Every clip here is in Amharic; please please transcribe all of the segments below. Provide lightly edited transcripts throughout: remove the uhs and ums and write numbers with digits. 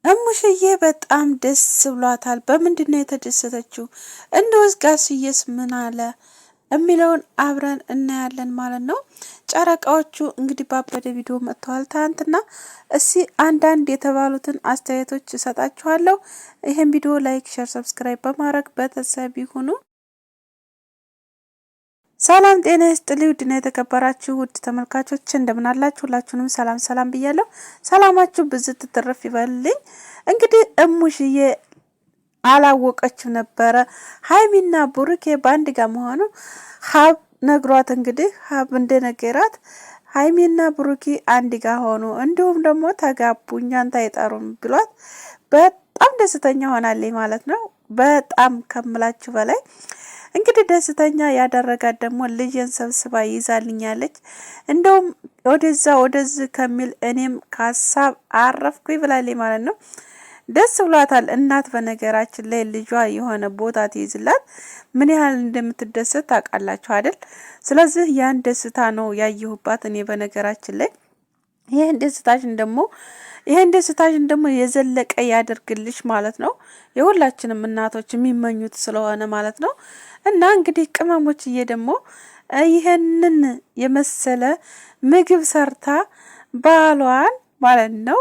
እሙሽዬ በጣም ደስ ብሏታል። በምንድነው የተደሰተችው? እንደውስ ጋሽዬስ ምን አለ የሚለውን አብረን እናያለን ማለት ነው። ጨረቃዎቹ እንግዲህ ባበደ ቪዲዮ መጥተዋል ትናንትና። እስኪ አንዳንድ የተባሉትን አስተያየቶች እሰጣችኋለሁ። ይህን ቪዲዮ ላይክ፣ ሼር፣ ሰብስክራይብ በማድረግ ቤተሰብ ይሁኑ። ሰላም ጤና ይስጥልኝ ውድና የተከበራችሁ ውድ ተመልካቾች እንደምን አላችሁ? ሁላችሁንም ሰላም ሰላም ብያለሁ። ሰላማችሁ ብዝት ትርፍ ይበልልኝ። እንግዲህ እሙሽዬ አላወቀችው ነበረ ሀይሚና ብሩኬ ባንድ ጋር መሆኑ ሀብ ነግሯት፣ እንግዲህ ሀብ እንደነገራት ሀይሚና ብሩኬ አንድ ጋር ሆኑ፣ እንዲሁም ደግሞ ተጋቡ እኛን ታይጠሩም ብሏት በጣም ደስተኛ ሆናለች ማለት ነው። በጣም ከምላችሁ በላይ እንግዲህ ደስተኛ ያደረጋት ደግሞ ልጅን ሰብስባ ይዛልኛለች። እንደውም ወደዚህ ከሚል እኔም ከሀሳብ አረፍኩኝ ብላለች ማለት ነው። ደስ ብሏታል። እናት በነገራችን ላይ ልጇ የሆነ ቦታ ትይዝላት ምን ያህል እንደምትደሰት ታውቃላችሁ አይደል? ስለዚህ ያን ደስታ ነው ያየሁባት እኔ በነገራችን ላይ ይሄን ደስታሽን ደግሞ የዘለቀ ያደርግልሽ ማለት ነው። የሁላችንም እናቶች የሚመኙት ስለሆነ ማለት ነው። እና እንግዲህ ቅመሞችዬ ደግሞ ይሄንን የመሰለ ምግብ ሰርታ ባሏን ማለት ነው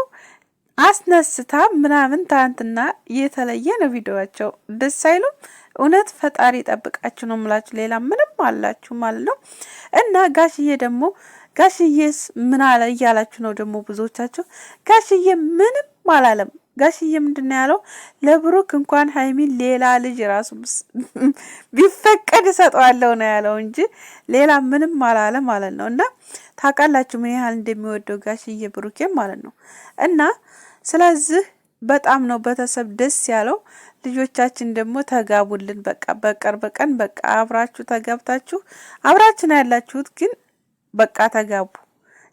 አስነስታ ምናምን ትናንትና የተለየ ነው ቪዲዮዋቸው። ደስ አይሉም? እውነት ፈጣሪ ጠብቃችሁ ነው የምላችሁ። ሌላ ምንም አላችሁ ማለት ነው። እና ጋሽዬስ ምን አለ እያላችሁ ነው ደግሞ ብዙዎቻችሁ። ጋሽዬ ምንም አላለም። ጋሽዬ ምንድነው ያለው? ለብሩክ እንኳን ሀይሚን ሌላ ልጅ ራሱ ቢፈቀድ እሰጠዋለሁ ነው ያለው እንጂ ሌላ ምንም አላለ ማለት ነው። እና ታውቃላችሁ ምን ያህል እንደሚወደው ጋሽዬ ብሩኬን ማለት ነው። እና ስለዚህ በጣም ነው ቤተሰብ ደስ ያለው። ልጆቻችን ደግሞ ተጋቡልን። በቃ በቅርብ ቀን በቃ አብራችሁ ተጋብታችሁ አብራችሁ ነው ያላችሁት፣ ግን በቃ ተጋቡ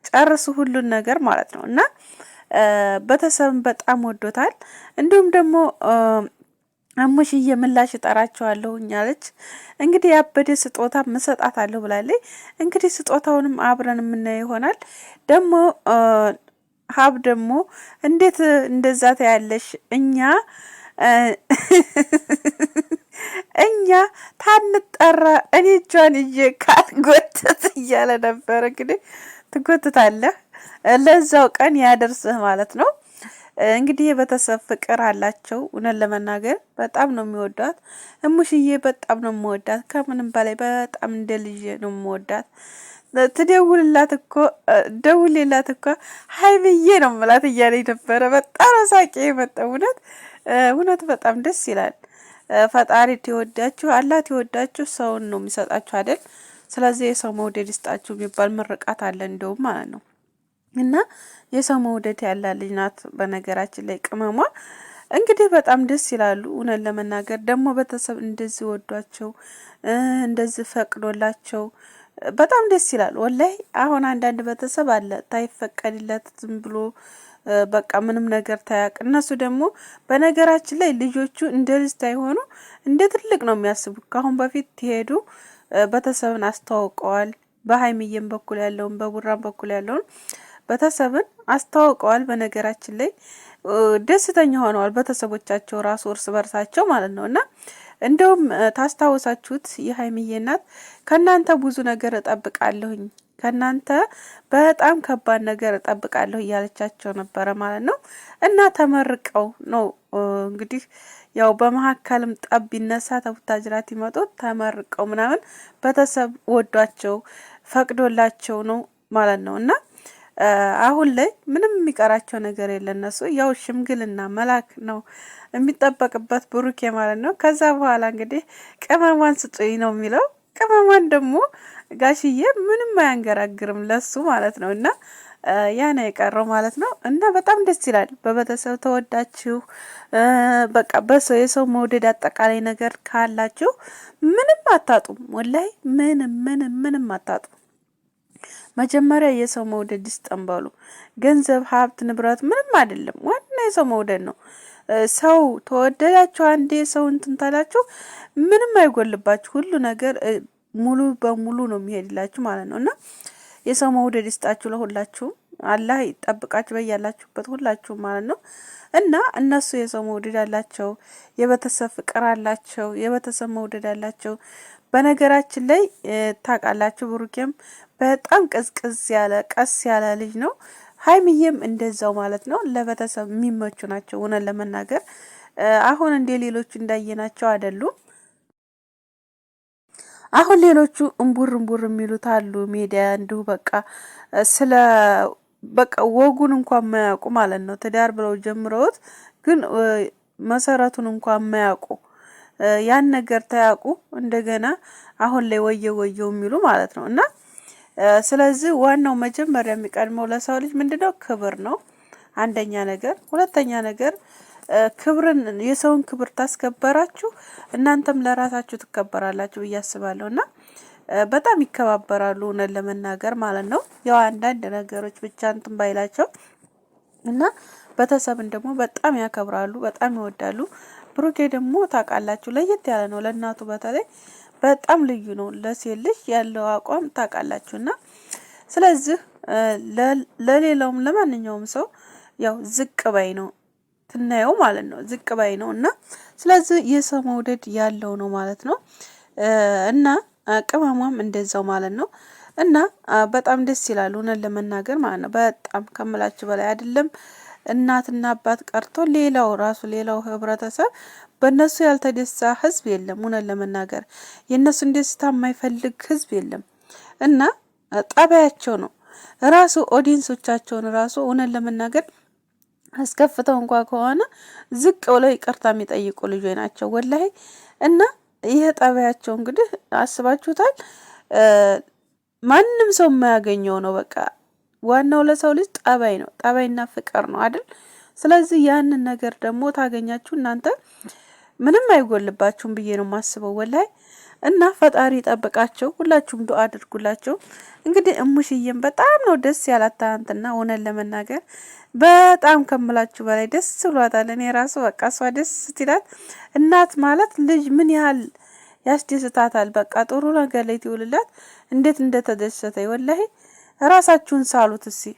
ጨርሱ ሁሉን ነገር ማለት ነው። እና ቤተሰብም በጣም ወዶታል። እንዲሁም ደግሞ እሙሽዬ ምላሽ እጠራቸዋለሁ እኛለች። እንግዲህ ያበደ ስጦታ መሰጣታለሁ ብላለች። እንግዲህ ስጦታውንም አብረን የምናየው ይሆናል። ደግሞ ሀብ ደግሞ እንዴት እንደዛ ታያለሽ? እኛ ታንጠራ እኔ እጇን ይዤ ካልጎተት እያለ ነበር። እንግዲህ ትጎትታለህ፣ ለዛው ቀን ያደርስህ ማለት ነው። እንግዲህ የቤተሰብ ፍቅር አላቸው። እውነት ለመናገር በጣም ነው የሚወዷት። እሙሽዬ በጣም ነው የምወዳት፣ ከምንም በላይ በጣም እንደ ልጅ ነው የምወዳት። ትደውልላት እኮ ደውሌላት እኮ ሀይሚዬ ነው የምላት እያለኝ ነበረ። በጣም ሳቄ የመጣ እውነት በጣም ደስ ይላል። ፈጣሪ ትወዳችሁ አላት ትወዳችሁ ሰውን ነው የሚሰጣችሁ አይደል? ስለዚህ የሰው መውደድ ይስጣችሁ የሚባል ምርቃት አለ እንደውም ማለት ነው። እና የሰው መውደድ ያላ ልጅ ናት በነገራችን ላይ ቅመሟ። እንግዲህ በጣም ደስ ይላሉ። እውነት ለመናገር ደግሞ ቤተሰብ እንደዚህ ወዷቸው እንደዚህ ፈቅዶላቸው በጣም ደስ ይላል። ወላይ አሁን አንዳንድ ቤተሰብ አለ ታይፈቀድለት ዝም ብሎ በቃ ምንም ነገር ታያቅ። እነሱ ደግሞ በነገራችን ላይ ልጆቹ እንደ ልጅ ታይሆኑ እንደ ትልቅ ነው የሚያስቡ። ካሁን በፊት ትሄዱ ቤተሰብን አስተዋውቀዋል። በሀይሚዬም በኩል ያለውን በቡራም በኩል ያለውን ቤተሰብን አስተዋውቀዋል። በነገራችን ላይ ደስተኛ ሆነዋል ቤተሰቦቻቸው ራሱ እርስ በርሳቸው ማለት ነው። እና እንደውም ታስታውሳችሁት የሀይሚዬ እናት ከእናንተ ብዙ ነገር እጠብቃለሁኝ ከእናንተ በጣም ከባድ ነገር እጠብቃለሁ እያለቻቸው ነበረ ማለት ነው። እና ተመርቀው ነው እንግዲህ ያው በመሀከልም ጠብ ይነሳ ተቡታጅራት ይመጡ ተመርቀው ምናምን ቤተሰብ ወዷቸው ፈቅዶላቸው ነው ማለት ነው። እና አሁን ላይ ምንም የሚቀራቸው ነገር የለ። እነሱ ያው ሽምግልና መላክ ነው የሚጠበቅበት ብሩኬ ማለት ነው። ከዛ በኋላ እንግዲህ ቅመሟን ስጡኝ ነው የሚለው። ቅመሟን ደግሞ ጋሽዬ ምንም አያንገራግርም ለሱ ማለት ነው። እና ያ ነው የቀረው ማለት ነው። እና በጣም ደስ ይላል። በቤተሰብ ተወዳችሁ በቃ በሰው የሰው መውደድ አጠቃላይ ነገር ካላችሁ ምንም አታጡም። ወላይ ምንም አታጡም። መጀመሪያ የሰው መውደድ ይስጠንበሉ። ገንዘብ፣ ሀብት፣ ንብረት ምንም አይደለም። ዋና የሰው መውደድ ነው። ሰው ተወደዳችሁ አንዴ ሰው እንትን ታላችሁ ምንም አይጎልባችሁ። ሁሉ ነገር ሙሉ በሙሉ ነው የሚሄድላችሁ ማለት ነው። እና የሰው መውደድ ይስጣችሁ ለሁላችሁም። አላህ ይጠብቃችሁ በያላችሁበት ሁላችሁም ማለት ነው። እና እነሱ የሰው መውደድ አላቸው፣ የቤተሰብ ፍቅር አላቸው፣ የቤተሰብ መውደድ አላቸው። በነገራችን ላይ ታውቃላችሁ ብሩኬም በጣም ቅዝቅዝ ያለ ቀስ ያለ ልጅ ነው። ሀይሚዬም እንደዛው ማለት ነው። ለቤተሰብ የሚመቹ ናቸው እውነት ለመናገር አሁን እንደ ሌሎቹ እንዳየናቸው አይደሉም። አሁን ሌሎቹ እምቡር የሚሉት አሉ ሜዲያ እንዲሁ በቃ ስለ በቃ ወጉን እንኳን ማያውቁ ማለት ነው። ትዳር ብለው ጀምረውት ግን መሰረቱን እንኳን ማያውቁ ያን ነገር ታያውቁ እንደገና አሁን ላይ ወየው የሚሉ ማለት ነው። እና ስለዚህ ዋናው መጀመሪያ የሚቀድመው ለሰው ልጅ ምንድነው? ክብር ነው አንደኛ ነገር። ሁለተኛ ነገር ክብርን የሰውን ክብር ታስከበራችሁ እናንተም ለራሳችሁ ትከበራላችሁ ብዬ አስባለሁ። እና በጣም ይከባበራሉ እውነት ለመናገር ማለት ነው። ያው አንዳንድ ነገሮች ብቻ እንትን ባይላቸው እና ቤተሰብን ደግሞ በጣም ያከብራሉ፣ በጣም ይወዳሉ። ብሩኬ ደግሞ ታውቃላችሁ ለየት ያለ ነው። ለእናቱ በተለይ በጣም ልዩ ነው። ለሴት ልጅ ያለው አቋም ታውቃላችሁና ስለዚህ ለሌላውም ለማንኛውም ሰው ያው ዝቅ ባይ ነው ትናየው ማለት ነው። ዝቅ ባይ ነው እና ስለዚህ የሰው መውደድ ያለው ነው ማለት ነው። እና ቅመሟም እንደዛው ማለት ነው። እና በጣም ደስ ይላል እውነት ለመናገር ማለት ነው። በጣም ከምላችሁ በላይ አይደለም። እናትና አባት ቀርቶ ሌላው ህብረተሰብ በእነሱ ያልተደሳ ህዝብ የለም። እውነት ለመናገር የእነሱን ደስታ የማይፈልግ ህዝብ የለም። እና ጠባያቸው ነው ራሱ ኦዲየንሶቻቸውን ራሱ እውነት ለመናገር አስከፍተው እንኳን ከሆነ ዝቅ ብለው ይቅርታ የሚጠይቁ ልጆች ናቸው ወላሂ። እና ይሄ ጠባያቸው እንግዲህ አስባችሁታል። ማንም ሰው የማያገኘው ነው። በቃ ዋናው ለሰው ልጅ ጠባይ ነው፣ ጠባይና ፍቅር ነው አይደል? ስለዚህ ያንን ነገር ደግሞ ታገኛችሁ እናንተ ምንም አይጎልባችሁም ብዬ ነው የማስበው ወላሂ። እና ፈጣሪ ጠብቃቸው፣ ሁላችሁም ዱአ አድርጉላቸው። እንግዲህ እሙሽዬም በጣም ነው ደስ ያላት ትናንትና እውነት ለመናገር በጣም ከምላችሁ በላይ ደስ ብሏታል። እኔ ራሱ በቃ እሷ ደስ ስትላት እናት ማለት ልጅ ምን ያህል ያስደስታታል። በቃ ጥሩ ነገር ላይ ትውልላት እንዴት እንደተደሰተ ወላሂ ራሳችሁን ሳሉት እስኪ